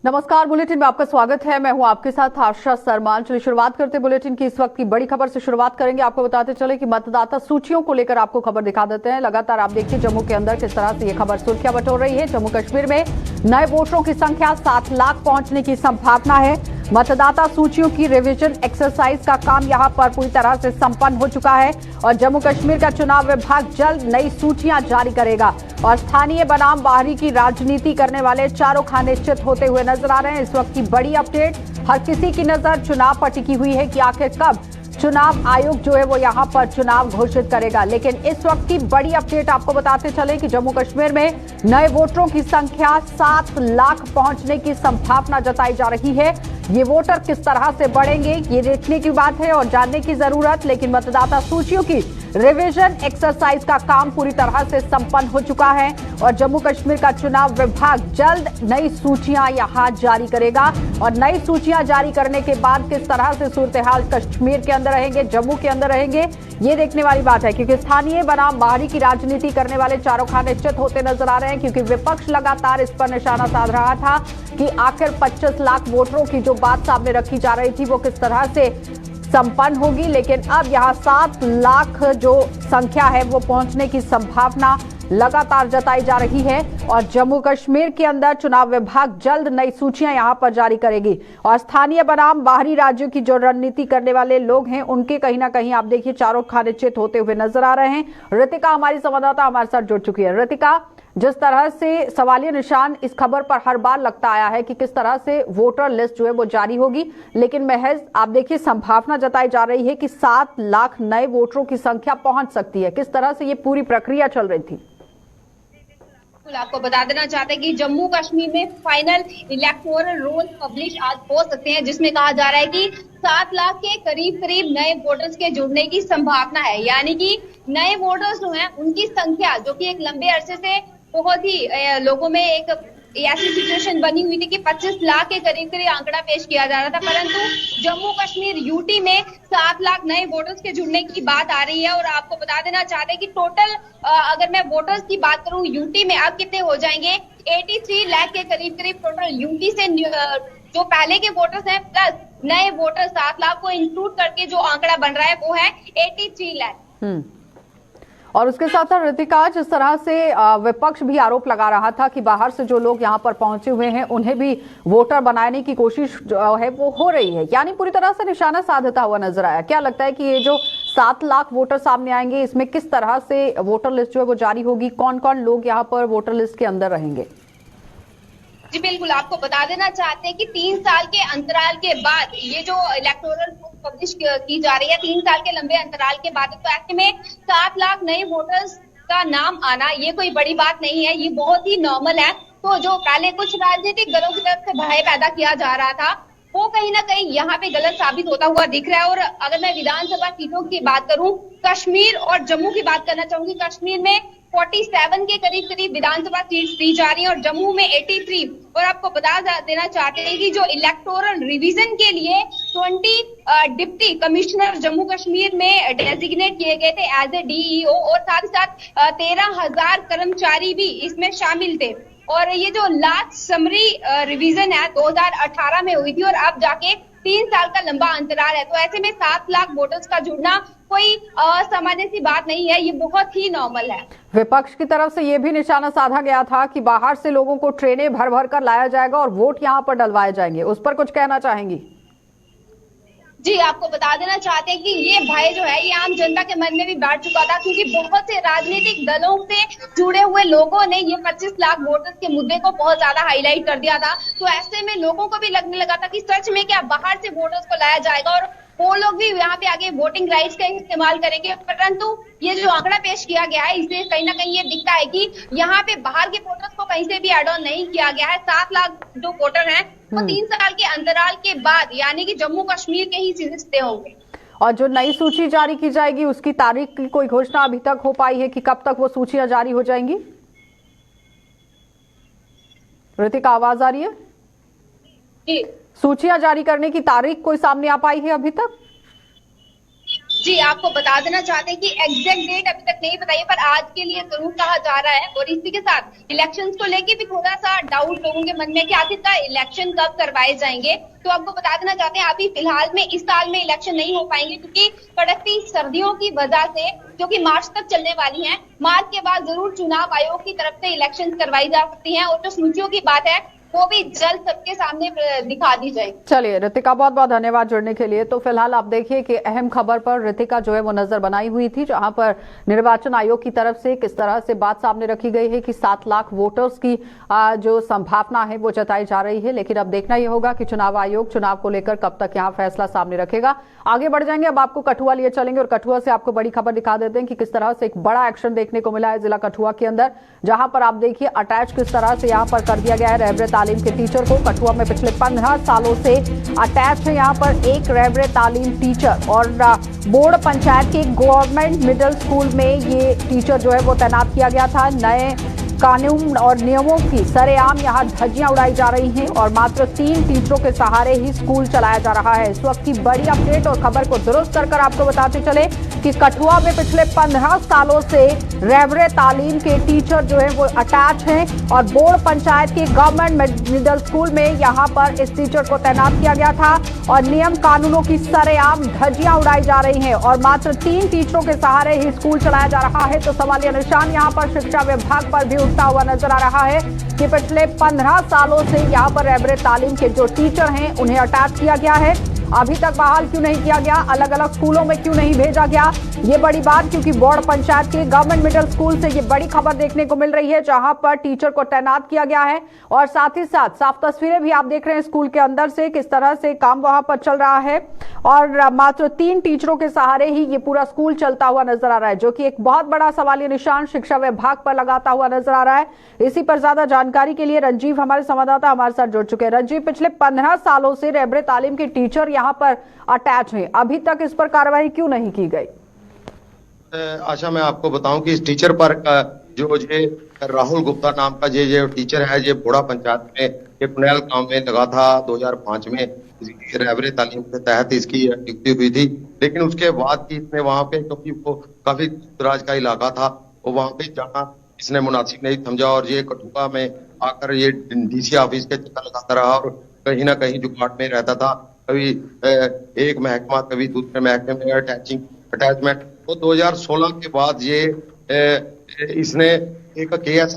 नमस्कार, बुलेटिन में आपका स्वागत है। मैं हूं आपके साथ आशा सरमान। चलिए शुरुआत करते हैं बुलेटिन की। इस वक्त की बड़ी खबर से शुरुआत करेंगे। आपको बताते चले कि मतदाता सूचियों को लेकर आपको खबर दिखा देते हैं। लगातार आप देखिए जम्मू के अंदर किस तरह से ये खबर सुर्खियां बटोर रही है। जम्मू कश्मीर में नए वोटरों की संख्या 7 लाख पहुंचने की संभावना है। मतदाता सूचियों की रिवीजन एक्सरसाइज का काम यहां पर पूरी तरह से संपन्न हो चुका है और जम्मू कश्मीर का चुनाव विभाग जल्द नई सूचियां जारी करेगा और स्थानीय बनाम बाहरी की राजनीति करने वाले चारों खाने निश्चित होते हुए नजर आ रहे हैं। इस वक्त की बड़ी अपडेट, हर किसी की नजर चुनाव पर टिकी हुई है कि आखिर कब चुनाव आयोग जो है वो यहां पर चुनाव घोषित करेगा। लेकिन इस वक्त की बड़ी अपडेट आपको बताते चले कि जम्मू कश्मीर में नए वोटरों की संख्या 7 लाख पहुंचने की संभावना जताई जा रही है। ये वोटर किस तरह से बढ़ेंगे ये देखने की बात है और जानने की जरूरत। लेकिन मतदाता सूचियों की रिवीजन एक्सरसाइज का काम पूरी तरह से संपन्न हो चुका है और जम्मू कश्मीर का चुनाव विभाग जल्द नई सूचियां यहां जारी करेगा और नई सूचियां जारी करने के बाद किस तरह से सूरत-ए-हाल कश्मीर के अंदर रहेंगे, जम्मू के अंदर रहेंगे, ये देखने वाली बात है। क्योंकि स्थानीय बनाम बाहरी की राजनीति करने वाले चारों खाने निश्चित होते नजर आ रहे हैं। क्योंकि विपक्ष लगातार इस पर निशाना साध रहा था कि आखिर 25 लाख वोटरों की जो बात सामने रखी जा रही थी वो किस तरह से संपन्न होगी। लेकिन अब यहां 7 लाख जो संख्या है वो पहुंचने की संभावना लगातार जताई जा रही है और जम्मू कश्मीर के अंदर चुनाव विभाग जल्द नई सूचियां यहां पर जारी करेगी और स्थानीय बनाम बाहरी राज्यों की जो रणनीति करने वाले लोग हैं उनके कहीं ना कहीं आप देखिए चारों खाने चित होते हुए नजर आ रहे हैं। ऋतिका हमारी संवाददाता हमारे साथ जुड़ चुकी है। ऋतिका, जिस तरह से सवालिया निशान इस खबर पर हर बार लगता आया है कि किस तरह से वोटर लिस्ट जो है वो जारी होगी, लेकिन महज आप देखिए संभावना जताई जा रही है कि 7 लाख नए वोटरों की संख्या पहुंच सकती है। किस तरह से ये पूरी प्रक्रिया चल रही थी? आपको बता देना चाहते हैं कि जम्मू कश्मीर में फाइनल इलेक्टोरल रोल पब्लिश आज हो सकते हैं, जिसमें कहा जा रहा है कि 7 लाख के करीब नए वोटर्स के जुड़ने की संभावना है। यानी कि नए वोटर्स जो हैं उनकी संख्या, जो कि एक लंबे अरसे से बहुत ही लोगों में एक ऐसी सिचुएशन बनी हुई थी कि 25 लाख के करीब आंकड़ा पेश किया जा रहा था, परंतु जम्मू कश्मीर यूटी में 7 लाख नए वोटर्स के जुड़ने की बात आ रही है। और आपको बता देना चाहते हैं कि टोटल अगर मैं वोटर्स की बात करूं यूटी में अब कितने हो जाएंगे, 83 लाख के करीब टोटल यूटी से जो पहले के वोटर्स हैं प्लस नए वोटर 7 लाख को इंक्लूड करके जो आंकड़ा बन रहा है वो है 83 लाख। और उसके साथ साथ ऋतिका, जिस तरह से विपक्ष भी आरोप लगा रहा था कि बाहर से जो लोग यहाँ पर पहुंचे हुए हैं उन्हें भी वोटर बनाने की कोशिश जो है वो हो रही है, यानी पूरी तरह से निशाना साधता हुआ नजर आया। क्या लगता है कि ये जो 7 लाख वोटर सामने आएंगे इसमें किस तरह से वोटर लिस्ट जो है वो जारी होगी, कौन कौन लोग यहाँ पर वोटर लिस्ट के अंदर रहेंगे? जी बिल्कुल, आपको बता देना चाहते हैं कि 3 साल के अंतराल के बाद ये जो इलेक्टोरल पब्लिश की जा रही है, 3 साल के लंबे अंतराल के बाद, तो ऐसे में 7 लाख नए वोटर्स का नाम आना ये कोई बड़ी बात नहीं है, ये बहुत ही नॉर्मल है। तो जो पहले कुछ राजनीतिक दलों की तरफ से भय पैदा किया जा रहा था वो कहीं ना कहीं यहाँ पे गलत साबित होता हुआ दिख रहा है। और अगर मैं विधानसभा सीटों की बात करूं, कश्मीर और जम्मू की बात करना चाहूंगी। कश्मीर में 47 के करीब विधानसभा सीट दी जा रही है और जम्मू में 83। और आपको बता देना चाहते हैं कि जो इलेक्टोरल रिवीजन के लिए 20 डिप्टी कमिश्नर जम्मू कश्मीर में डेजिग्नेट किए गए थे एज ए डीईओ और साथ ही साथ 13,000 कर्मचारी भी इसमें शामिल थे। और ये जो लास्ट समरी रिवीजन है 2018 में हुई थी और अब जाके 3 साल का लंबा अंतराल है। तो ऐसे में 7 लाख वोटर्स का जुड़ना कोई असामान्य सी बात नहीं है, ये बहुत ही नॉर्मल है। विपक्ष की तरफ से ये भी निशाना साधा गया था कि बाहर से लोगों को ट्रेनें भर भर कर लाया जाएगा और वोट यहाँ पर डलवाए जाएंगे, उस पर कुछ कहना चाहेंगी? जी, आपको बता देना चाहते हैं कि ये भय जो है ये आम जनता के मन में भी बैठ चुका था, क्योंकि बहुत से राजनीतिक दलों से जुड़े हुए लोगों ने ये 25 लाख वोटर्स के मुद्दे को बहुत ज्यादा हाईलाइट कर दिया था। तो ऐसे में लोगों को भी लगने लगा था कि सच में क्या बाहर से वोटर्स को लाया जाएगा और वो लोग भी यहाँ पे आगे वोटिंग राइट्स का इस्तेमाल करेंगे। परंतु ये जो आंकड़ा पेश किया गया है इससे कहीं ना कहीं ये दिखता है कि यहाँ पे बाहर के वोटर्स को कहीं से भी एड ऑन नहीं किया गया है। 7 लाख जो वोटर हैं वो 3 साल के अंतराल के बाद यानी कि जम्मू कश्मीर के ही हिस्से होंगे। और जो नई सूची जारी की जाएगी उसकी तारीख की कोई घोषणा अभी तक हो पाई है कि कब तक वो सूचियां जारी हो जाएंगी? ऋतिका, आवाज आ रही है? जी, सूचियां जारी करने की तारीख कोई सामने आ पाई है अभी तक? जी, आपको बता देना चाहते हैं कि एग्जैक्ट डेट अभी तक नहीं बताई, पर आज के लिए जरूर कहा जा रहा है। और इसी के साथ इलेक्शंस को लेके भी थोड़ा सा डाउट लोगों के मन में कि आखिरकार इलेक्शन कब करवाए जाएंगे। तो आपको बता देना चाहते हैं अभी फिलहाल में इस साल में इलेक्शन नहीं हो पाएंगे, क्योंकि कड़कती सर्दियों की वजह से, जो कि मार्च तक चलने वाली हैं, मार्च के बाद जरूर चुनाव आयोग की तरफ से इलेक्शन करवाई जा सकती हैं। और जो सूचियों की बात है वो भी जल्द सबके सामने दिखा दी जाएगी। चलिए रितिका, बहुत बहुत धन्यवाद जुड़ने के लिए। तो फिलहाल आप देखिए कि अहम खबर पर रितिका जो है वो नजर बनाई हुई थी, जहां पर निर्वाचन आयोग की तरफ से किस तरह से बात सामने रखी गई है कि 7 लाख वोटर्स की जो संभावना है वो जताई जा रही है। लेकिन अब देखना यह होगा कि चुनाव आयोग चुनाव को लेकर कब तक यहाँ फैसला सामने रखेगा। आगे बढ़ जाएंगे, अब आपको कठुआ लिए चलेंगे और कठुआ से आपको बड़ी खबर दिखा देते हैं कि किस तरह से एक बड़ा एक्शन देखने को मिला है जिला कठुआ के अंदर, जहां पर आप देखिए अटैच किस तरह से यहाँ पर कर दिया गया है रहबरे तालीम के टीचर को। कठुआ में पिछले 15 सालों से अटैच है यहाँ पर एक रहबरे तालीम टीचर, और बोर्ड पंचायत के गवर्नमेंट मिडिल स्कूल में ये टीचर जो है वो तैनात किया गया था। नए कानून और नियमों की सरेआम यहाँ धज्जियां उड़ाई जा रही हैं और मात्र 3 टीचरों के सहारे ही स्कूल चलाया जा रहा है। इस वक्त की बड़ी अपडेट और खबर को दुरुस्त कर आपको बताते चले कि कठुआ में पिछले 15 सालों से रहबरे तालीम के टीचर जो है वो अटैच हैं और बोर्ड पंचायत के गवर्नमेंट मिडिल स्कूल में यहाँ पर इस टीचर को तैनात किया गया था और नियम कानूनों की सरेआम धज्जियां उड़ाई जा रही हैं और मात्र 3 टीचरों के सहारे ही स्कूल चलाया जा रहा है। तो सवालिया निशान यहाँ पर शिक्षा विभाग पर भी उठता हुआ नजर आ रहा है कि पिछले 15 सालों से यहाँ पर रहबरे तालीम के जो टीचर हैं उन्हें अटैच किया गया है। अभी तक बहाल क्यों नहीं किया गया, अलग अलग स्कूलों में क्यों नहीं भेजा गया, ये बड़ी बात, क्योंकि बोर्ड पंचायत के गवर्नमेंट मिडिल स्कूल से ये बड़ी खबर देखने को मिल रही है, जहां पर टीचर को तैनात किया गया है। और साथ ही साथ साफ तस्वीरें भी आप देख रहे हैं स्कूल के अंदर से किस तरह से काम वहां पर चल रहा है और मात्र 3 टीचरों के सहारे ही ये पूरा स्कूल चलता हुआ नजर आ रहा है, जो कि एक बहुत बड़ा सवालिया निशान शिक्षा विभाग पर लगाता हुआ नजर आ रहा है। इसी पर ज्यादा जानकारी के लिए रंजीव हमारे संवाददाता हमारे साथ जुड़ चुके हैं। रंजीव, पिछले 15 सालों से रहबरे तालीम के टीचर यहाँ पर अटैच हैं, अभी तक इस पर कार्रवाई क्यों नहीं की गई? आशा, मैं आपको बताऊं कि इस टीचर पर जो ये राहुल गुप्ता नाम का ये टीचर है, ये बोड़ा पंचायत में ये पुनैल गांव में लगा था 2005 में रहबरे तालीम के तहत इसकी नियुक्ति हुई थी। लेकिन उसके बाद की इसने वहां पे, क्योंकि वो काफी दूराज का इलाका था, वो वहां पे जाना इसने मुनासिब नहीं समझा और ये कठुआ में आकर ये डीसी ऑफिस के चक्कर लगाता रहा और कहीं ना कहीं जुगाड़ में रहता था। कभी एक महकमा, कभी दूसरे महकमे में अटैचमेंट। तो 2016 के बाद ये इसने एक केएस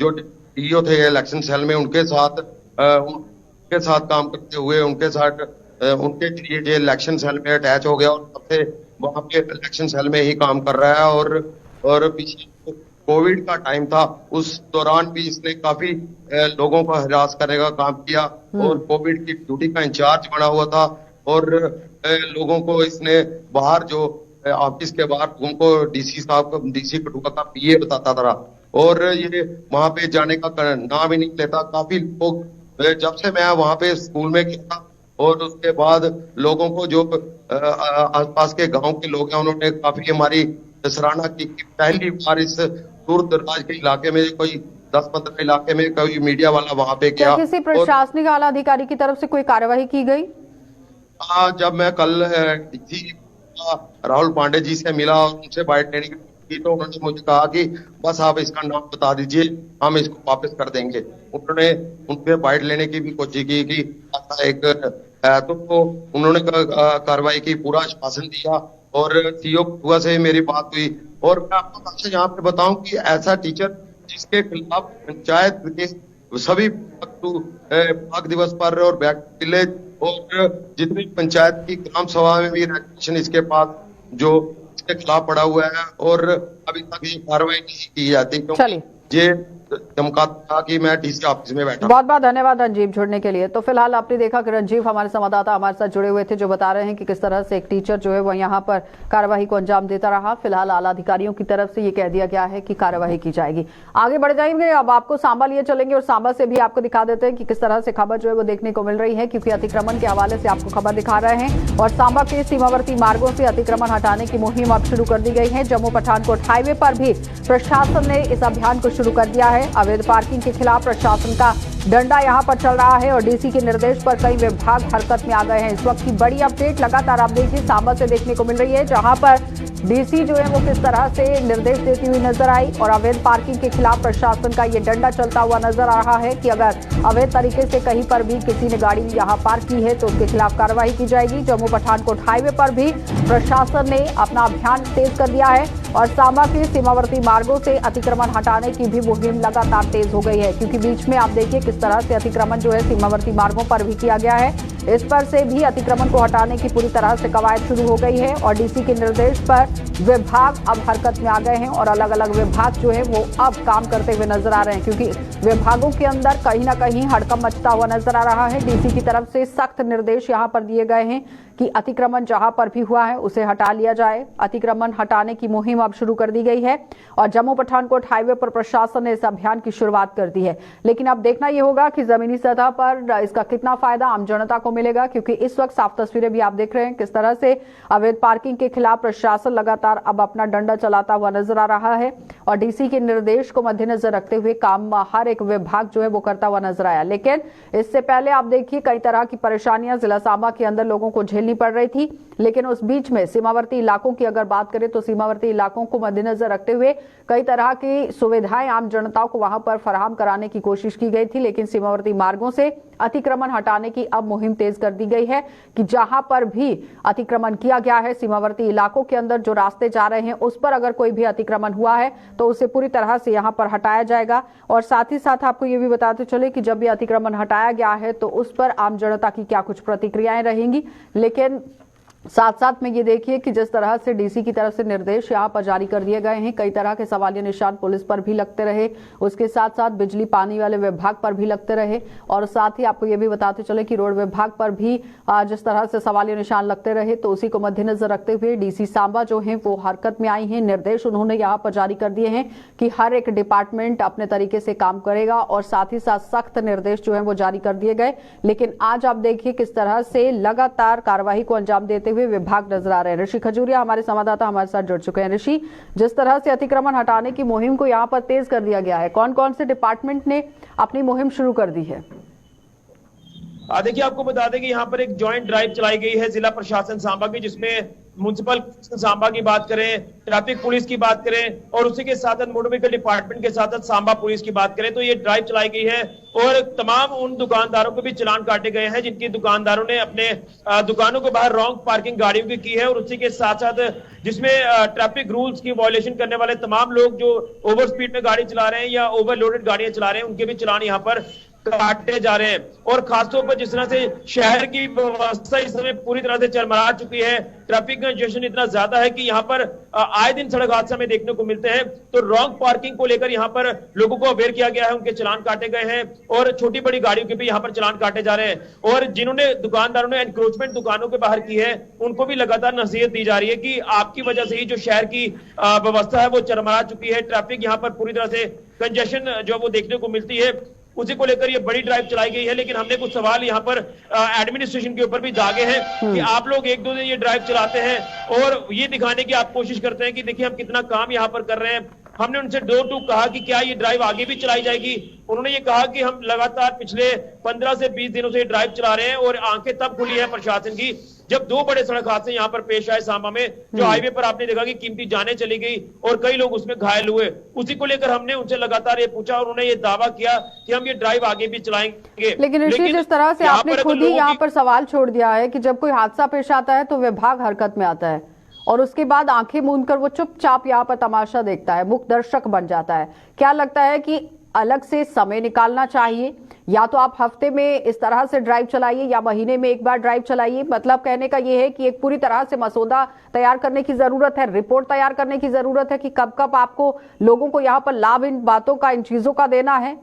जो डीओ थे इलेक्शन सेल में, उनके साथ काम करते हुए उनके लिए ये इलेक्शन सेल में अटैच हो गया और तब से वहां पे इलेक्शन सेल में ही काम कर रहा है। और पीछे कोविड का टाइम था, उस दौरान भी इसने काफी लोगों को हरास करने का काम किया और कोविड की ड्यूटी का इंचार्ज बना हुआ था और लोगों को इसने बाहर जो ऑफिस के बाहर उनको डीसी कठुआ का पीए बताता था और ये वहां पे जाने का नाम ही नहीं लेता। काफी लोग, जब से मैं वहां पे स्कूल में गया था और उसके बाद लोगों को जो आसपास के गांव के लोग हैं उन्होंने काफी हमारी सराहना की। पहली बार इस दूर दराज के इलाके में, कोई 10-15 इलाके में कोई मीडिया वाला वहां पे गया। किसी प्रशासनिक आला अधिकारी की तरफ से कोई कार्यवाही की गई? जब मैं कल डीसी राहुल पांडे जी से मिला और उनसे बाइट लेने की, तो उन्होंने मुझे कहा कि बस आप इसका नाम बता दीजिए, हम इसको वापस कर देंगे। उन्होंने उनसे बाइट लेने की भी कोशिश की कि ऐसा एक तो उन्होंने कार्रवाई की, पूरा आश्वासन दिया और सीओ कठुआ से मेरी बात हुई। और मैं आपको यहाँ पे बताऊं कि ऐसा टीचर जिसके खिलाफ पंचायत के सभी बाघ दिवस पर और बैक विलेज और जितनी पंचायत की ग्राम सभा में भी रजिस्ट्रेशन इसके पास जो इसके खिलाफ पड़ा हुआ है और अभी तक ये कार्रवाई नहीं की जाती, क्योंकि ये चमकाता था कि मैं डीसी ऑफिस में बैठा। बहुत बहुत धन्यवाद रंजीव जुड़ने के लिए। तो फिलहाल आपने देखा कि रंजीव हमारे संवाददाता हमारे साथ जुड़े हुए थे, जो बता रहे हैं कि किस तरह से एक टीचर जो है वो यहाँ पर कार्यवाही को अंजाम देता रहा। फिलहाल आला अधिकारियों की तरफ से ये कह दिया गया है कि कार्यवाही की जाएगी। आगे बढ़ जाएंगे, अब आपको सांबा लिए चलेंगे और सांबा से भी आपको दिखा देते हैं कि किस तरह से खबर जो है वो देखने को मिल रही है, क्योंकि अतिक्रमण के हवाले से आपको खबर दिखा रहे हैं और सांबा के सीमावर्ती मार्गों से अतिक्रमण हटाने की मुहिम अब शुरू कर दी गई है। जम्मू पठानकोट हाईवे पर भी प्रशासन ने इस अभियान को शुरू कर दिया है। अवैध पार्किंग के खिलाफ प्रशासन का डंडा यहां पर चल रहा है और डीसी के निर्देश पर कई विभाग हरकत में आ गए हैं। इस वक्त की बड़ी अपडेट लगातार आप देखिए सांबा से देखने को मिल रही है, जहां पर डीसी जो है वो किस तरह से निर्देश देती हुई नजर आई और अवैध पार्किंग के खिलाफ प्रशासन का ये डंडा चलता हुआ नजर आ रहा है कि अगर अवैध तरीके से कहीं पर भी किसी ने गाड़ी यहां पार्क की है तो उसके खिलाफ कार्रवाई की जाएगी। जम्मू पठानकोट हाईवे पर भी प्रशासन ने अपना अभियान तेज कर दिया है और सांबा के सीमावर्ती मार्गों से अतिक्रमण हटाने की भी मुहिम लगातार तेज हो गई है, क्योंकि बीच में आप देखिए किस तरह से अतिक्रमण जो है सीमावर्ती मार्गों पर भी किया गया है। इस पर से भी अतिक्रमण को हटाने की पूरी तरह से कवायद शुरू हो गई है और डीसी के निर्देश पर विभाग अब हरकत में आ गए हैं और अलग अलग विभाग जो है वो अब काम करते हुए नजर आ रहे हैं, क्योंकि विभागों के अंदर कहीं ना कहीं हड़कंप मचता हुआ नजर आ रहा है। डीसी की तरफ से सख्त निर्देश यहां पर दिए गए हैं कि अतिक्रमण जहां पर भी हुआ है उसे हटा लिया जाए। अतिक्रमण हटाने की मुहिम अब शुरू कर दी गई है और जम्मू पठानकोट हाईवे पर प्रशासन ने इस अभियान की शुरुआत कर दी है। लेकिन अब देखना यह होगा कि जमीनी सतह पर इसका कितना फायदा आम जनता को मिलेगा, क्योंकि इस वक्त साफ तस्वीरें भी आप देख रहे हैं किस तरह से अवैध पार्किंग के खिलाफ प्रशासन लगातार अब अपना डंडा चलाता हुआ नजर आ रहा है और डीसी के निर्देश को मद्देनजर रखते हुए काम हर एक विभाग जो है वो करता हुआ नजर आया। लेकिन इससे पहले आप देखिए कई तरह की परेशानियां जिला सांबा के अंदर लोगों को झेलनी पड़ रही थी, लेकिन उस बीच में सीमावर्ती इलाकों की अगर बात करें तो सीमावर्ती इलाकों को मद्देनजर रखते हुए कई तरह की सुविधाएं आम जनता को वहां पर फराहम कराने की कोशिश की गई थी। लेकिन सीमावर्ती मार्गों से अतिक्रमण हटाने की अब मुहिम तेज कर दी गई है कि जहां पर भी अतिक्रमण किया गया है सीमावर्ती इलाकों के अंदर जो रास्ते जा रहे हैं उस पर अगर कोई भी अतिक्रमण हुआ है तो उसे पूरी तरह से यहां पर हटाया जाएगा। और साथ ही साथ आपको ये भी बताते चले कि जब भी अतिक्रमण हटाया गया है तो उस पर आम जनता की क्या कुछ प्रतिक्रियाएं रहेंगी। लेकिन साथ साथ में ये देखिए कि जिस तरह से डीसी की तरफ से निर्देश यहां पर जारी कर दिए गए हैं, कई तरह के सवालिया निशान पुलिस पर भी लगते रहे, उसके साथ साथ बिजली पानी वाले विभाग पर भी लगते रहे और साथ ही आपको ये भी बताते चले कि रोड विभाग पर भी जिस तरह से सवालिया निशान लगते रहे, तो उसी को मद्देनजर रखते हुए डीसी सांबा जो है वो हरकत में आई हैं। निर्देश उन्होंने यहाँ पर जारी कर दिए हैं कि हर एक डिपार्टमेंट अपने तरीके से काम करेगा और साथ ही साथ सख्त निर्देश जो है वो जारी कर दिए गए। लेकिन आज आप देखिए किस तरह से लगातार कार्रवाई को अंजाम देते हुए विभाग नजर आ रहे हैं। ऋषि खजूरिया हमारे संवाददाता हमारे साथ जुड़ चुके हैं। ऋषि, जिस तरह से अतिक्रमण हटाने की मुहिम को यहाँ पर तेज कर दिया गया है, कौन कौन से डिपार्टमेंट ने अपनी मुहिम शुरू कर दी है? देखिए, आपको बता दें कि यहाँ पर एक जॉइंट ड्राइव चलाई गई है जिला प्रशासन सांबा की, जिसमें म्युनिसिपल सांबा की बात करें, ट्रैफिक पुलिस की बात करें और उसी के साथ मोटर व्हीकल डिपार्टमेंट के साथ सांबा पुलिस की बात करें तो ये ड्राइव चलाई गई है और तमाम उन दुकानदारों को भी चालान काटे गए हैं जिनकी दुकानदारों ने अपने दुकानों के बाहर रॉन्ग पार्किंग गाड़ियों की है और उसी के साथ साथ जिसमें ट्रैफिक रूल्स की वायलेशन करने वाले तमाम लोग जो ओवर स्पीड में गाड़ी चला रहे हैं या ओवरलोडेड गाड़ियां चला रहे हैं उनके भी चालान यहाँ पर काटे जा रहे हैं। और खासतौर पर जिस तरह से शहर की व्यवस्था इस समय पूरी तरह से चरमरा चुकी है, ट्रैफिक कंजेशन इतना ज्यादा है कि यहाँ पर आए दिन सड़क हादसा में देखने को मिलते हैं, तो रॉन्ग पार्किंग को लेकर यहाँ पर लोगों को अवेयर किया गया है, उनके चालान काटे गए हैं और छोटी बड़ी गाड़ियों के भी यहाँ पर चालान काटे जा रहे हैं। और जिन्होंने दुकानदारों ने एनक्रोचमेंट दुकानों के बाहर की है उनको भी लगातार नसीहत दी जा रही है कि आपकी वजह से ही जो शहर की व्यवस्था है वो चरमरा चुकी है, ट्रैफिक यहाँ पर पूरी तरह से कंजेशन जो वो देखने को मिलती है, उसी को लेकर ये बड़ी ड्राइव चलाई गई है। लेकिन हमने कुछ सवाल यहाँ पर एडमिनिस्ट्रेशन के ऊपर भी दागे हैं कि आप लोग एक दो दिन ये ड्राइव चलाते हैं और ये दिखाने की आप कोशिश करते हैं कि देखिए हम कितना काम यहाँ पर कर रहे हैं। हमने उनसे डोर टू कहा कि क्या ये ड्राइव आगे भी चलाई जाएगी, उन्होंने ये कहा कि हम लगातार पिछले 15 से 20 दिनों से ये ड्राइव चला रहे हैं और आंखें तब खुली है प्रशासन की जब दो बड़े सड़क हादसे यहाँ पर पेश आए सांबा में, जो हाईवे पर आपने देखा कि कीमती जानें चली गई और कई लोग उसमें घायल हुए। उसी को लेकर हमने उनसे लगातार ये पूछा और उन्होंने ये दावा किया कि हम ये ड्राइव आगे भी चलाएंगे। लेकिन ऋषि, जिस तरह से आपने खुद ही यहाँ पर सवाल छोड़ दिया है कि जब कोई हादसा पेश आता है तो विभाग हरकत में आता है और उसके बाद आंखें मूंद कर वो चुपचाप यहाँ पर तमाशा देखता है, मूक दर्शक बन जाता है, क्या लगता है कि अलग से समय निकालना चाहिए, या तो आप हफ्ते में इस तरह से ड्राइव चलाइए या महीने में एक बार ड्राइव चलाइए? मतलब कहने का ये है कि एक पूरी तरह से मसौदा तैयार करने की जरूरत है, रिपोर्ट तैयार करने की जरूरत है कि कब कब आपको लोगों को यहाँ पर लाभ इन बातों का, इन चीजों का देना है,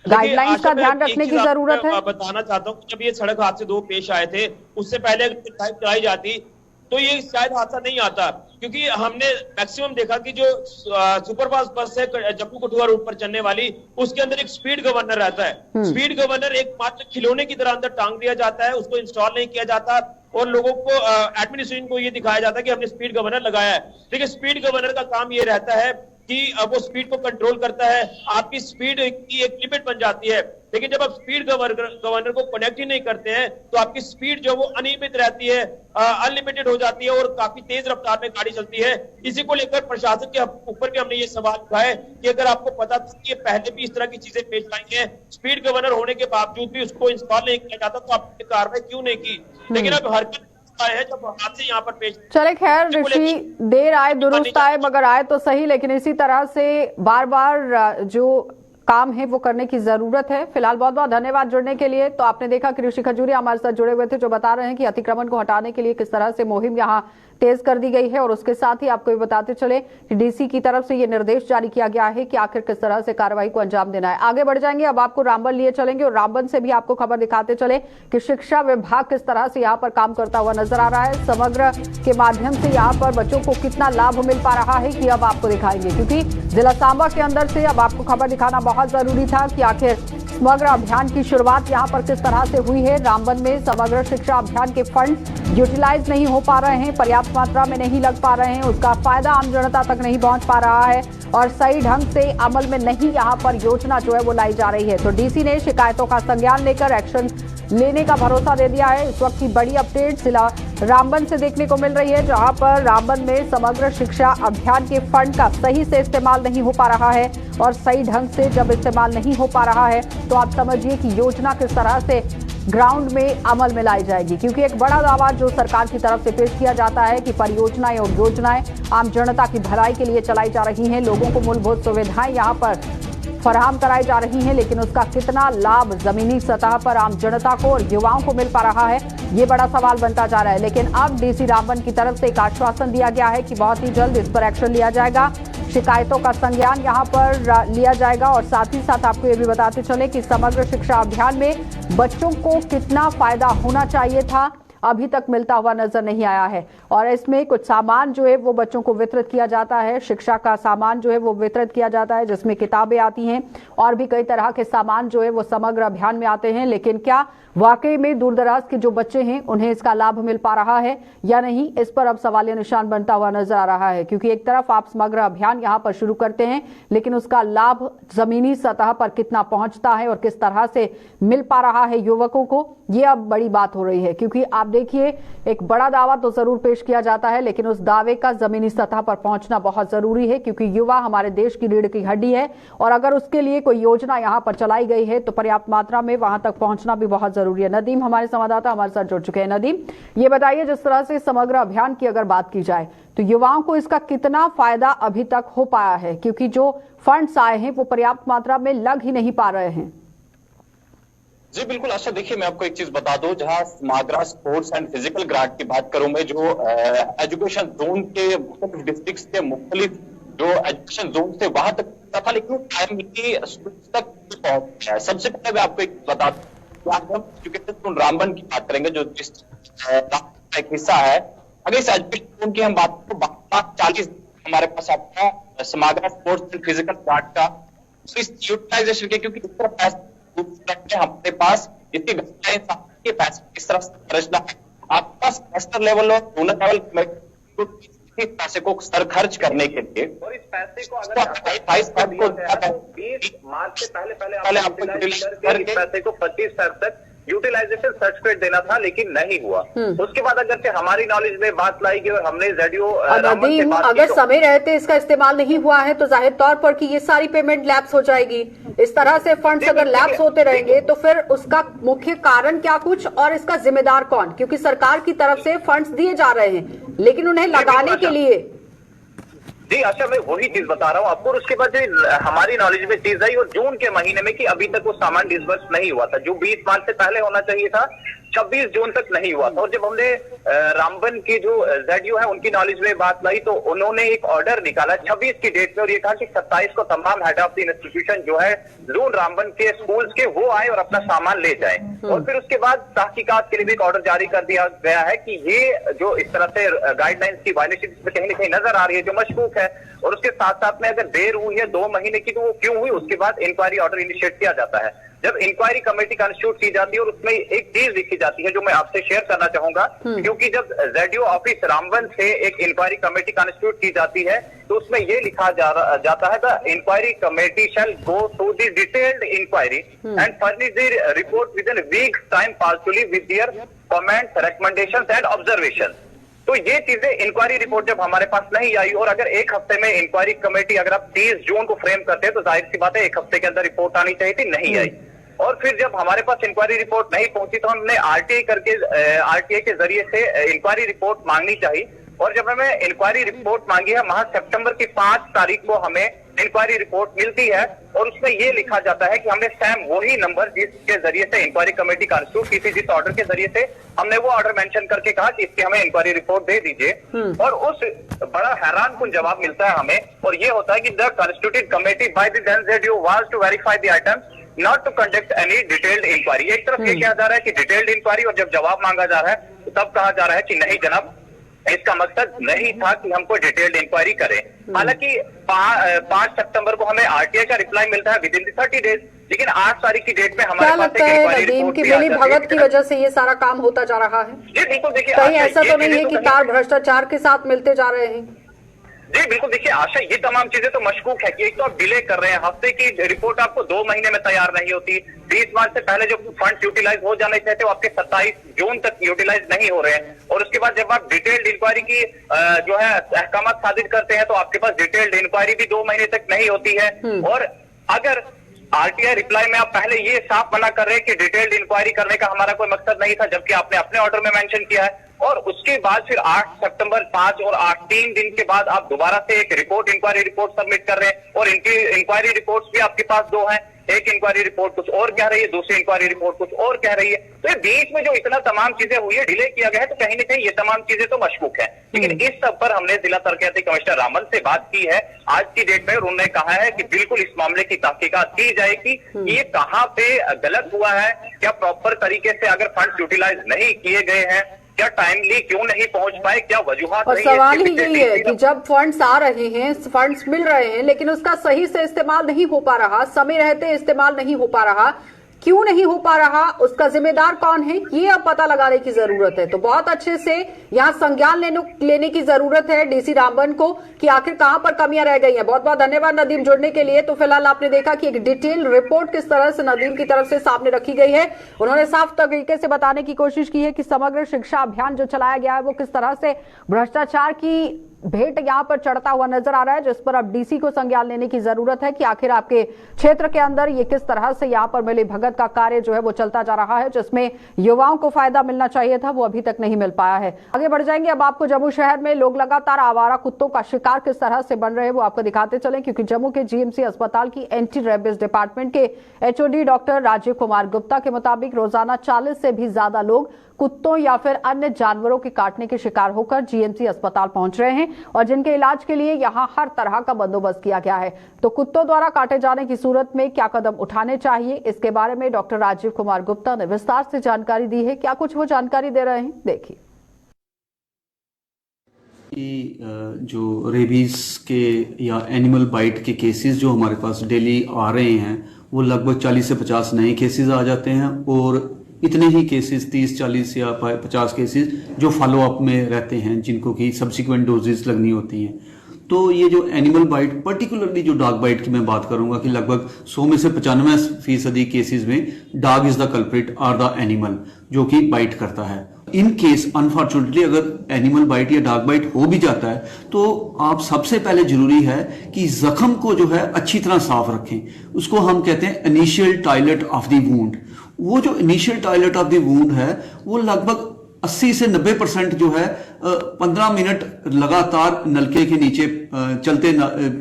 गाइडलाइंस का ध्यान रखने की जरूरत है। बताना चाहता हूँ, जब ये सड़क हादसे दो पेश आए थे उससे पहले अगर ड्राइव चलाई जाती तो ये शायद हादसा नहीं आता, क्योंकि हमने मैक्सिमम देखा कि जो सुपरफास्ट बस है जम्मू कठुआ रूट पर चलने वाली, उसके अंदर एक स्पीड गवर्नर रहता है। स्पीड गवर्नर एक मात्र खिलौने की तरह अंदर टांग दिया जाता है, उसको इंस्टॉल नहीं किया जाता और लोगों को एडमिनिस्ट्रेशन को ये दिखाया जाता है कि हमने स्पीड गवर्नर लगाया है। देखिए, स्पीड गवर्नर का काम ये रहता है कि वो स्पीड को कंट्रोल करता है, आपकी स्पीड की एक लिमिट बन जाती है। लेकिन जब आप स्पीड गवर्नर को कनेक्ट ही नहीं करते हैं तो आपकी स्पीड जो वो अनियमित रहती है, अनलिमिटेड हो जाती है और काफी तेज रफ्तार में गाड़ी चलती है। इसी को लेकर प्रशासन के ऊपर भी हमने ये सवाल उठाए कि अगर आपको पता था कि पहले भी इस तरह की चीजें पेश आई हैं, स्पीड गवर्नर होने के बावजूद भी उसको इंस्टॉल नहीं किया जाता, तो आपने कार्रवाई क्यों नहीं की? लेकिन अब हरकत है जब हादसे यहाँ पर पेश। चले खैर ऋषि, देर आए दुरुस्त आए, मगर आए तो सही, लेकिन इसी तरह से बार बार जो काम है वो करने की जरूरत है। फिलहाल बहुत बहुत धन्यवाद जुड़ने के लिए। तो आपने देखा कि ऋषि खजूरिया हमारे साथ जुड़े हुए थे, जो बता रहे हैं कि अतिक्रमण को हटाने के लिए किस तरह से मुहिम यहाँ तेज कर दी गई है। और उसके साथ ही आपको ये बताते चले कि डीसी की तरफ से ये निर्देश जारी किया गया है कि आखिर किस तरह से कार्रवाई को अंजाम देना है। आगे बढ़ जाएंगे, अब आपको रामबन लिए चलेंगे और रामबन से भी आपको खबर दिखाते चले कि शिक्षा विभाग किस तरह से यहाँ पर काम करता हुआ नजर आ रहा है। समग्र के माध्यम से यहाँ पर बच्चों को कितना लाभ मिल पा रहा है कि अब आपको दिखाएंगे, क्योंकि जिला सांबा के अंदर से अब आपको खबर दिखाना बहुत जरूरी था कि आखिर समग्र अभियान की शुरुआत यहाँ पर किस तरह से हुई है। रामबन में समग्र शिक्षा अभियान के फंड यूटिलाइज नहीं हो पा रहे हैं, पर्याप्त मात्रा में नहीं लग पा रहे हैं, उसका फायदा आम जनता तक नहीं पहुंच पा रहा है और सही ढंग से अमल में नहीं यहाँ पर योजना जो है वो लाई जा रही है। तो डीसी ने शिकायतों का संज्ञान लेकर एक्शन लेने का भरोसा दे दिया है। इस वक्त की बड़ी अपडेट जिला रामबन से देखने को मिल रही है, जहां पर रामबन में समग्र शिक्षा अभियान के फंड का सही से इस्तेमाल नहीं हो पा रहा है और सही ढंग से जब इस्तेमाल नहीं हो पा रहा है तो आप समझिए कि योजना किस तरह से ग्राउंड में अमल में लाई जाएगी। क्योंकि एक बड़ा दावा जो सरकार की तरफ से पेश किया जाता है कि परियोजनाएं और योजनाएं आम जनता की भलाई के लिए चलाई जा रही हैं, लोगों को मूलभूत सुविधाएं यहां पर फराहम कराई जा रही हैं, लेकिन उसका कितना लाभ जमीनी सतह पर आम जनता को और युवाओं को मिल पा रहा है, ये बड़ा सवाल बनता जा रहा है। लेकिन अब डीसी रामबन की तरफ से एक आश्वासन दिया गया है कि बहुत ही जल्द इस पर एक्शन लिया जाएगा, शिकायतों का संज्ञान यहाँ पर लिया जाएगा। और साथ ही साथ आपको ये भी बताते चले कि समग्र शिक्षा अभियान में बच्चों को कितना फायदा होना चाहिए था, अभी तक मिलता हुआ नजर नहीं आया है। और इसमें कुछ सामान जो है वो बच्चों को वितरित किया जाता है, शिक्षा का सामान जो है वो वितरित किया जाता है, जिसमें किताबें आती हैं और भी कई तरह के सामान जो है वो समग्र अभियान में आते हैं। लेकिन क्या वाकई में दूर दराज के जो बच्चे हैं उन्हें इसका लाभ मिल पा रहा है या नहीं, इस पर अब सवालिया निशान बनता हुआ नजर आ रहा है। क्योंकि एक तरफ आप समग्र अभियान यहाँ पर शुरू करते हैं, लेकिन उसका लाभ जमीनी सतह पर कितना पहुंचता है और किस तरह से मिल पा रहा है युवकों को, ये अब बड़ी बात हो रही है। क्योंकि आप देखिए, एक बड़ा दावा तो जरूर पेश किया जाता है, लेकिन उस दावे का जमीनी सतह पर पहुंचना बहुत जरूरी है। क्योंकि युवा हमारे देश की रीढ़ की हड्डी है और अगर उसके लिए कोई योजना यहाँ पर चलाई गई है तो पर्याप्त मात्रा में वहां तक पहुंचना भी बहुत जरूरी है। नदीम हमारे संवाददाता हमारे साथ जुड़ चुके हैं। नदीम, ये बताइए, जिस तरह से समग्र अभियान की अगर बात की जाए तो युवाओं को इसका कितना फायदा अभी तक हो पाया है, क्योंकि जो फंड्स आए हैं वो पर्याप्त मात्रा में लग ही नहीं पा रहे हैं। जी बिल्कुल आशा, देखिए मैं आपको एक चीज बता दूं, जहां समाग्रा स्पोर्ट्स एंड फिजिकल ग्रांट की बात करूं मैं, जो एजुकेशन जोन के मुख्तलिफ डिस्ट्रिक्ट्स के मुख्तलिफ जो एजुकेशन जोन से वहां तक था, लेकिन प्राइमरी स्कूल तक पहुंच है। सबसे पहले मैं आपको एक बता दूं, हम एजुकेशन जोन रामबन की बात करेंगे जो डिस्ट्रिक्ट एक हिस्सा है। अगर इस एजुकेशन जोन की हम बात करें, 40 हमारे पास आपका समाग्रा स्पोर्ट्स एंड फिजिकल ग्रांट का, तो इस यूटिलाइजेशन के, क्योंकि इस तरह पैसे हमारे पास इतनी पैसे इस तरह से खर्चना है, आपके पास मास्टर लेवल और जोनल लेवल पैसे को सर खर्च करने के लिए, और इस पैसे को अगर 28 मार्च से पहले आपको पैसे को 25 तक यूटिलाइजेशन सर्टिफिकेट देना था, लेकिन नहीं हुआ। उसके बाद अगर से हमारी नॉलेज में बात लाई गई और हमने जेडीओ अगर समय रहते इसका इस्तेमाल नहीं हुआ है तो जाहिर तौर पर कि ये सारी पेमेंट लैप्स हो जाएगी। इस तरह से फंड्स अगर लैप्स होते रहेंगे तो फिर उसका मुख्य कारण क्या कुछ और इसका जिम्मेदार कौन? क्योंकि सरकार की तरफ से फंड्स दिए जा रहे हैं, लेकिन उन्हें लगाने के लिए। जी अच्छा, मैं वही चीज बता रहा हूँ आपको। और उसके बाद जो हमारी नॉलेज में चीज आई, और जून के महीने में कि अभी तक वो सामान डिसबर्स नहीं हुआ था, जो 20 मार्च से पहले होना चाहिए था, 26 जून तक नहीं हुआ था। और जब हमने रामबन की जो जेडीओ है उनकी नॉलेज में बात लाई तो उन्होंने एक ऑर्डर निकाला 26 की डेट में और ये कहा कि 27 को तमाम हेड ऑफ द इंस्टीट्यूशन जो है जोन रामबन के स्कूल्स के वो आए और अपना सामान ले जाए। और फिर उसके बाद तहकीकात के लिए भी एक ऑर्डर जारी कर दिया गया है कि ये जो इस तरह से गाइडलाइंस की वायलेशन कहीं ना कहीं नजर आ रही है, जो मशकूक है, और उसके साथ साथ में अगर देर हुई है 2 महीने की तो वो क्यों हुई, उसके बाद इंक्वायरी ऑर्डर इनिशिएट किया जाता है। जब इंक्वायरी कमेटी कॉन्स्टिट्यूट की जाती है और उसमें एक चीज लिखी जाती है जो मैं आपसे शेयर करना चाहूंगा, क्योंकि जब ZDO ऑफिस रामबन से एक इंक्वायरी कमेटी कॉन्स्टिट्यूट की जाती है तो उसमें ये लिखा जाता है, the inquiry committee shall go through the detailed inquiry and furnish the report within weeks time possibly with their comments, recommendations and observation. तो ये चीजें इंक्वायरी रिपोर्ट जब हमारे पास नहीं आई और अगर एक हफ्ते में इंक्वायरी कमेटी, अगर आप 30 जून को फ्रेम करते हैं तो जाहिर सी बात है एक हफ्ते के अंदर रिपोर्ट आनी चाहिए थी, नहीं आई। और फिर जब हमारे पास इंक्वायरी रिपोर्ट नहीं पहुंची तो हमने आरटीआई के जरिए से इंक्वायरी रिपोर्ट मांगनी चाहिए। और जब हमें इंक्वायरी रिपोर्ट मांगी है माह सितंबर की 5 तारीख को हमें इंक्वायरी रिपोर्ट मिलती है और उसमें यह लिखा जाता है कि हमने सेम वही नंबर जिसके जरिए से इंक्वायरी कमेटी कॉन्स्टिट्यूट की थी, जिस ऑर्डर के जरिए से हमने वो ऑर्डर मेंशन करके कहा कि इसकी हमें इंक्वायरी रिपोर्ट दे दीजिए। और उस बड़ा हैरानकुन जवाब मिलता है हमें, और ये होता है कि the constituted committee by the then ZDO was to verify the items not to conduct any detailed inquiry। एक तरफ ये कहा जा रहा है कि डिटेल्ड इंक्वायरी, और जब जवाब मांगा जा रहा है तो तब कहा जा रहा है कि नहीं जनाब, इसका मकसद नहीं था कि हमको डिटेल्ड इंक्वायरी करें। हालांकि 5 सितंबर को हमें आरटीआई का रिप्लाई मिलता है विद इन 30 डेज, लेकिन 8 तारीख की डेट में हमारे क्या पास लगता है नदीम की मिली भगत की वजह से ये सारा काम होता जा रहा है? जी बिल्कुल, देखिए कहीं ऐसा तो नहीं है कि तार भ्रष्टाचार के साथ मिलते जा रहे हैं? जी बिल्कुल, देखिए आशा, ये तमाम चीजें तो मशकूक है कि एक तो आप डिले कर रहे हैं, हफ्ते की रिपोर्ट आपको 2 महीने में तैयार नहीं होती। 20 मार्च से पहले जो फंड यूटिलाइज हो जाने चाहिए थे वो आपके 27 जून तक यूटिलाइज नहीं हो रहे हैं। और उसके बाद जब आप डिटेल्ड इंक्वायरी की जो है अहकामात साबित करते हैं तो आपके पास डिटेल्ड इंक्वायरी भी 2 महीने तक नहीं होती है। और अगर आरटीआई रिप्लाई में आप पहले ये साफ मना कर रहे हैं कि डिटेल्ड इंक्वायरी करने का हमारा कोई मकसद नहीं था, जबकि आपने अपने ऑर्डर में मेंशन किया है, और उसके बाद फिर 8 सितंबर 5 और 8 3 दिन के बाद आप दोबारा से एक रिपोर्ट, इंक्वायरी रिपोर्ट सबमिट कर रहे हैं, और इनकी इंक्वायरी रिपोर्ट्स भी आपके पास 2 हैं। एक इंक्वायरी रिपोर्ट कुछ और कह रही है, दूसरी इंक्वायरी रिपोर्ट कुछ और कह रही है। तो ये बीच में जो इतना तमाम चीजें हुई है, डिले किया गया है, तो कहीं ना कहीं ये तमाम चीजें तो मशकूक है। लेकिन इस सब पर हमने जिला तरक्याती कमिश्नर रामन से बात की है आज की डेट में, और उन्होंने कहा है कि बिल्कुल इस मामले की तहकीकात की जाएगी कि ये कहाँ पे गलत हुआ है, क्या प्रॉपर तरीके से अगर फंड यूटिलाइज नहीं किए गए हैं, क्या टाइमली क्यों नहीं पहुंच पाए, क्या वजूहात। और सवाल ही यही है कि जब फंड्स आ रहे हैं, फंड्स मिल रहे हैं, लेकिन उसका सही से इस्तेमाल नहीं हो पा रहा, समय रहते इस्तेमाल नहीं हो पा रहा, क्यों नहीं हो पा रहा, उसका जिम्मेदार कौन है, ये अब पता लगाने की जरूरत है। तो बहुत अच्छे से यहाँ संज्ञान लेने की जरूरत है डीसी रामबन को कि आखिर कहां पर कमियां रह गई हैं। बहुत बहुत धन्यवाद नदीम जुड़ने के लिए। तो फिलहाल आपने देखा कि एक डिटेल रिपोर्ट किस तरह से नदीम की तरफ से सामने रखी गई है। उन्होंने साफ तरीके से बताने की कोशिश की है कि समग्र शिक्षा अभियान जो चलाया गया है वो किस तरह से भ्रष्टाचार की भेंट यहां पर चढ़ता हुआ नजर आ रहा है, जिस पर अब डीसी को संज्ञान लेने की जरूरत है कि आखिर आपके क्षेत्र के अंदर ये किस तरह से यहां पर मिली भगत का कार्य जो है वो चलता जा रहा है, जिसमें युवाओं को फायदा मिलना चाहिए था वो अभी तक नहीं मिल पाया है। आगे बढ़ जाएंगे, अब आपको जम्मू शहर में लोग लगातार आवारा कुत्तों का शिकार किस तरह से बन रहे हैं वो आपको दिखाते चले, क्योंकि जम्मू के जीएमसी अस्पताल की एंटी रेबिस डिपार्टमेंट के एचओडी डॉक्टर राजीव कुमार गुप्ता के मुताबिक रोजाना 40 से भी ज्यादा लोग कुत्तों या फिर अन्य जानवरों के काटने के शिकार होकर जीएमसी अस्पताल पहुंच रहे हैं, और जिनके इलाज के लिए यहां हर तरह का बंदोबस्त किया गया है। तो कुत्तों द्वारा काटे जाने की सूरत में क्या कदम उठाने चाहिए, इसके बारे में डॉक्टर राजीव कुमार गुप्ता ने विस्तार से जानकारी दी है। क्या कुछ वो जानकारी दे रहे हैं, देखिए। जो रेबीज के या एनिमल बाइट के केसेस जो हमारे पास डेली आ रहे हैं वो लगभग 40 से 50 नए केसेस आ जाते हैं, और इतने ही केसेस 30, 40 या 50 केसेस जो फॉलो अप में रहते हैं, जिनको कि सब्सिक्वेंट डोजेस लगनी होती हैं। तो ये जो एनिमल बाइट, पर्टिकुलरली जो डॉग बाइट की मैं बात करूंगा कि लगभग 100 में से 95% केसेस में डॉग इज द कल्प्रिट और द एनिमल जो कि बाइट करता है। इन केस अनफॉर्चुनेटली अगर एनिमल बाइट या डॉग बाइट हो भी जाता है तो आप सबसे पहले जरूरी है कि जख्म को जो है अच्छी तरह साफ रखें। उसको हम कहते हैं initial toilet of the wound. वो जो initial toilet of the wound है वो लगभग 80 से 90% जो है 15 मिनट लगातार नलके के नीचे चलते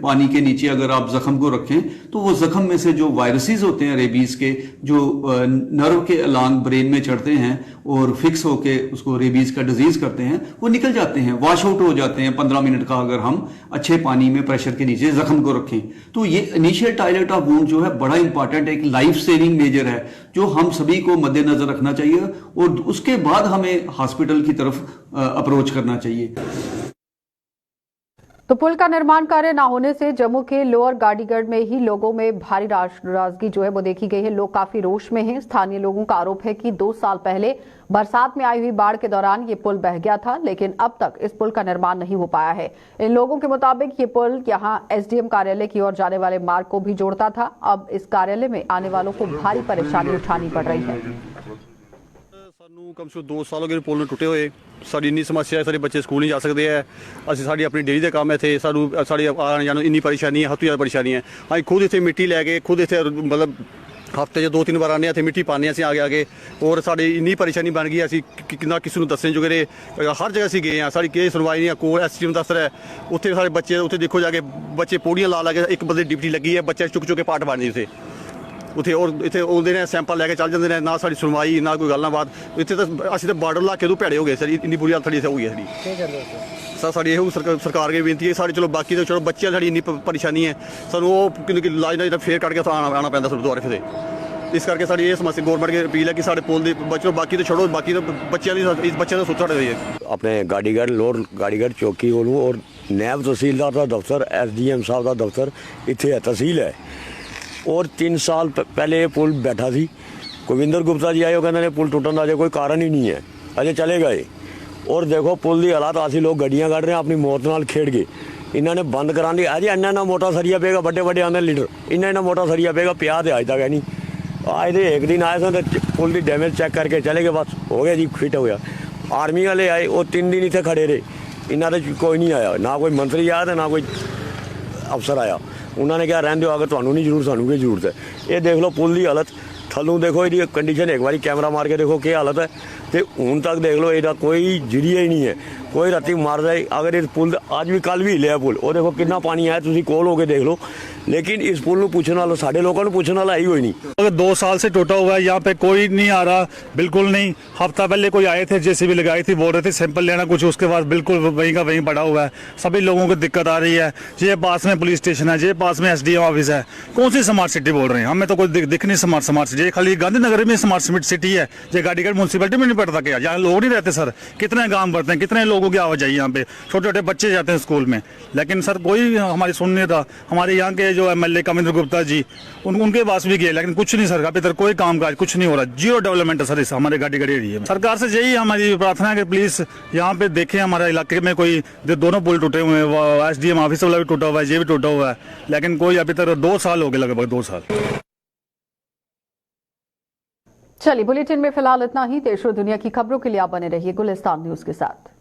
पानी के नीचे अगर आप जख्म को रखें तो वो जख्म में से जो वायरसेस होते हैं रेबीज के, जो नर्व के अलांग ब्रेन में चढ़ते हैं और फिक्स होके उसको रेबीज का डिजीज करते हैं, वो निकल जाते हैं, वॉश आउट हो जाते हैं 15 मिनट का अगर हम अच्छे पानी में प्रेशर के नीचे जख्म को रखें। तो ये इनिशियल टॉयलेट ऑफ वुंड जो है बड़ा इंपॉर्टेंट, एक लाइफ सेविंग मेजर है जो हम सभी को मद्देनजर रखना चाहिए, और उसके बाद हमें हॉस्पिटल की तरफ अप्रोच करना चाहिए। तो पुल का निर्माण कार्य न होने से जम्मू के लोअर गाड़ीगढ़ में ही लोगों में भारी नाराजगी जो है वो देखी गई है। लोग काफी रोष में हैं। स्थानीय लोगों का आरोप है कि 2 साल पहले बरसात में आई हुई बाढ़ के दौरान ये पुल बह गया था, लेकिन अब तक इस पुल का निर्माण नहीं हो पाया है। इन लोगों के मुताबिक ये पुल यहां एसडीएम कार्यालय की ओर जाने वाले मार्ग को भी जोड़ता था। अब इस कार्यालय में आने वालों को भारी परेशानी उठानी पड़ रही है। ਸਾਨੂੰ ਕਮ ਸੇ ਕਮ 2 ਸਾਲ ਹੋ ਗਏ ਪੁਲ ਨੂੰ ਟੁੱਟੇ ਹੋਏ। ਸਾਡੀ ਇੰਨੀ ਸਮੱਸਿਆ ਹੈ, ਸਾਡੇ ਬੱਚੇ ਸਕੂਲ ਨਹੀਂ ਜਾ ਸਕਦੇ ਹੈ। ਅਸੀਂ ਸਾਡੀ ਆਪਣੀ ਡੇਰੀ ਦੇ ਕੰਮ ਇੱਥੇ ਸਾਨੂੰ ਸਾਡੀ ਆਉਣ ਜਾਣ ਇੰਨੀ ਪਰੇਸ਼ਾਨੀ ਹੈ, ਹੱਥੋਂ ਜ਼ਿਆਦਾ ਪਰੇਸ਼ਾਨੀ ਹੈ। ਅਸੀਂ ਖੁਦ ਇੱਥੇ ਮਿੱਟੀ ਲੈ ਕੇ ਖੁਦ ਇੱਥੇ ਮਤਲਬ ਹਫ਼ਤੇ 'ਚ 2-3 ਵਾਰ ਆਉਂਦੇ ਹਾਂ, ਇੱਥੇ ਮਿੱਟੀ ਪਾਉਂਦੇ ਹਾਂ ਅਸੀਂ ਆਗੇ ਔਰ ਸਾਡੀ ਇੰਨੀ ਪਰੇਸ਼ਾਨੀ ਬਣ ਗਈ ਅਸੀਂ ਕਿੰਨਾ ਕਿਸੇ ਨੂੰ ਦੱਸਣ ਜੋਗੇ ਹਰ ਜਗ੍ਹਾ ਅਸੀਂ ਗਏ ਹਾਂ। ਸਾਡੀ ਕਿਸੇ ਸੁਣਵਾਈ ਨਹੀਂ। ਕੋਲ ਐਸਟੀਐਮ ਦਫ਼ਤਰ ਹੈ, ਉੱਥੇ ਸਾਡੇ ਬੱਚੇ ਉੱਥੇ ਦੇਖੋ ਜਾ ਕੇ ਬੱਚੇ ਪੌੜੀਆਂ ਲਾ ਕੇ ਇੱਕ ਬੰਦੇ ਡਿਊਟੀ ਲੱਗੀ ਹੈ, ਬੱਚੇ ਚੁੱਕ ਕੇ ਪਾਠ ਬਣਦੇ ਉੱਥੇ ਉੱਥੇ ਔਰ ਇੱਥੇ ਆਉਂਦੇ ਨੇ ਸੈਂਪਲ ਲੈ ਕੇ ਚੱਲ ਜਾਂਦੇ ਨੇ। ਨਾ ਸਾਡੀ ਸੁਣਵਾਈ ਨਾ ਕੋਈ ਗੱਲ ਨਾ ਬਾਤ। ਇੱਥੇ ਤਾਂ ਅਸੀਂ ਤਾਂ ਬਾਰਡਰ ਇਲਾਕੇ ਤੋਂ ਭੈੜੇ ਹੋ ਗਏ ਸਰ, ਇੰਨੀ ਬੁਰੀ ਹਾਲਤ ਸਾਡੀ ਇੱਥੇ ਹੋ ਗਈ ਸਾਡੀ। ਸਰ ਸਾਡੀ ਇਹੋ ਸਰਕਾਰ ਅੱਗੇ ਬੇਨਤੀ ਹੈ, ਸਾਡੇ ਚਲੋ ਬਾਕੀ ਤਾਂ ਚਲੋ ਬੱਚਿਆਂ ਸਾਡੀ ਇੰਨੀ ਪਰੇਸ਼ਾਨੀ ਹੈ, ਸਾਨੂੰ ਉਹ ਕਿਉਂਕਿ ਇਲਾਜ ਨਾਲ ਫੇਰ ਕੱਢ ਕੇ ਆਉਣਾ ਪੈਂਦਾ ਸਰ ਦੁਆਰੇ ਫਿਰ। ਇਸ ਕਰਕੇ ਸਾਡੀ ਇਹ ਸਮੱਸਿਆ ਗੌਰਮੈਂਟ ਅੱਗੇ ਅਪੀਲ ਹੈ ਕਿ ਸਾਡੇ ਪੁਲ ਦੇ ਬੱਚੋ ਬਾਕੀ ਤਾਂ ਛੱਡੋ, ਬਾਕੀ ਤਾਂ ਬੱਚਿਆਂ ਦਾ ਸੋਚਾ ਰਹੀ ਹੈ। ਆਪਣੇ ਗਾੜੀਗੜ੍ਹ ਲੋਰ ਗਾੜੀਗੜ੍ਹ ਚੌਕੀ ਕੋਲੋਂ ਔਰ ਨਾਇਬ ਤਹਿਸੀਲਦਾਰ ਦਾ ਦਫ਼ਤਰ ਐਸਡੀਐਮ ਸਾਹਿਬ ਦਾ ਦਫ਼ਤਰ ਇੱਥੇ ਹੈ, ਤਹਿਸੀਲ ਹੈ। ਔਰ 3 ਸਾਲ ਪਹਿਲੇ ਇਹ ਪੁਲ ਬੈਠਾ ਸੀ। ਕੁਲਵਿੰਦਰ ਗੁਪਤਾ ਜੀ ਆਏ, ਉਹ ਕਹਿੰਦੇ ਨੇ ਪੁਲ ਟੁੱਟਣ ਦਾ ਅਜੇ ਕੋਈ ਕਾਰਨ ਹੀ ਨਹੀਂ ਹੈ, ਅਜੇ ਚਲੇ ਗਏ। ਔਰ ਦੇਖੋ ਪੁਲ ਦੀ ਹਾਲਾਤ, ਅਸੀਂ ਲੋਕ ਗੱਡੀਆਂ ਕੱਢ ਰਹੇ ਹਾਂ, ਆਪਣੀ ਮੌਤ ਨਾਲ ਖੇਡ ਗਏ। ਇਹਨਾਂ ਨੇ ਬੰਦ ਕਰਾਉਣ ਦੀ ਅਜੇ ਇੰਨਾ ਮੋਟਾ ਸਰੀਆ ਪਏਗਾ, ਵੱਡੇ ਵੱਡੇ ਆਉਂਦੇ ਲੀਡਰ, ਇੰਨਾ ਮੋਟਾ ਸਰੀਆ ਪਏਗਾ, ਪਿਆ ਤੇ ਅੱਜ ਤੱਕ ਹੈ ਨਹੀਂ। ਅੱਜ ਦੇ ਇੱਕ ਦਿਨ ਆਏ ਸਨ ਤੇ ਪੁਲ ਦੀ ਡੈਮੇਜ ਚੈੱਕ ਕਰਕੇ ਚਲੇ ਗਏ, ਬਸ ਹੋ ਗਿਆ ਜੀ, ਫਿੱਟ ਹੋ ਗਿਆ। ਆਰਮੀ ਵਾਲੇ ਆਏ, ਉਹ 3 ਦਿਨ ਇੱਥੇ ਖੜੇ ਰਹੇ, ਇਹਨਾਂ ਦੇ ਕੋਈ ਨਹੀਂ ਆਇਆ, ਨਾ ਕੋਈ ਮੰਤਰੀ ਆਇਆ ਤੇ ਨਾ ਕੋਈ ਅਫਸਰ ਆਇਆ। ਉਹਨਾਂ ਨੇ ਕਿਹਾ ਰਹਿਣ ਦਿਓ, ਅਗਰ ਤੁਹਾਨੂੰ ਨਹੀਂ ਜ਼ਰੂਰ ਸਾਨੂੰ ਕੀ ਜ਼ਰੂਰਤ ਹੈ। ਇਹ ਦੇਖ ਲਓ ਪੁਲ ਦੀ ਹਾਲਤ, ਥੱਲੋਂ ਦੇਖੋ ਇਹਦੀ ਕੰਡੀਸ਼ਨ, ਇੱਕ ਵਾਰੀ ਕੈਮਰਾ ਮਾਰ ਕੇ ਦੇਖੋ ਕੀ ਹਾਲਤ ਹੈ। ਤੇ ਹੁਣ ਤੱਕ ਦੇਖ ਲਓ ਇਹਦਾ ਕੋਈ ਜਰੀਆ ਹੀ ਨਹੀਂ ਹੈ, ਕੋਈ ਰਾਤੀ ਮਾਰਦਾ ਹੈ। ਅਗਰ ਇਸ ਪੁਲ ਅੱਜ ਵੀ ਕੱਲ ਵੀ ਹਿੱਲਿਆ ਪੁਲ, ਉਹ ਦੇਖੋ ਕਿੰਨਾ ਪਾਣੀ ਆਇਆ, ਤੁਸੀਂ ਕੋਲ ਹੋ ਕੇ ਦੇਖ ਲਓ। लेकिन इस पुल ਨੂੰ ਪੁੱਛਣ ਵਾਲਾ ਸਾਡੇ ਲੋਕਾਂ ਨੂੰ ਪੁੱਛਣ ਵਾਲਾ ਹੀ ਹੋਈ नहीं। अगर 2 साल से टूटा हुआ है, यहाँ पे कोई नहीं आ रहा, बिल्कुल नहीं। हफ्ता पहले कोई आए थे, जेसीबी लगाई थी, बोल रहे थे सैंपल लेना कुछ, उसके बाद बिल्कुल वहीं का वहीं पड़ा हुआ है। सभी लोगों को दिक्कत आ रही है। ये पास में पुलिस स्टेशन है, ये पास में एसडीएम ऑफिस है, कौन सी स्मार्ट सिटी बोल रहे हैं? हमें तो कोई दिख नहीं स्मार्ट सिटी। खाली गांधीनगर में स्मार्ट सिटी है, ये गाड़ीगढ़ म्यूनसिपैलिटी में नहीं पड़ता क्या? यहाँ लोग नहीं रहते सर, कितने गाँव बढ़ते हैं, कितने लोगों की आवाजाही यहाँ पे, छोटे छोटे बच्चे जाते हैं स्कूल में, लेकिन सर कोई हमारी सुन नहीं रहा। हमारे यहाँ के जो एमएलए कविंद्र गुप्ता जी, उनके पास भी गए, लेकिन कुछ नहीं सर, अभी तक कोई कामकाज कुछ नहीं हो रहा। जीरो डेवलपमेंट है सर इस हमारे गाड़ीगढ़ एरिया में। सरकार से यही हमारी प्रार्थना है कि प्लीज यहाँ पे देखें, हमारे इलाके में कोई दोनों पुल टूटे हुए हैं, एसडीएम ऑफिस वाला भी टूटा हुआ है, ये भी टूटा हुआ है, लेकिन कोई अभी तक 2 साल हो गए, लगभग 2 साल। चलिए बुलेटिन में फिलहाल इतना ही। देश और दुनिया की खबरों के लिए आप बने रहिए गुलिस्तान न्यूज के साथ।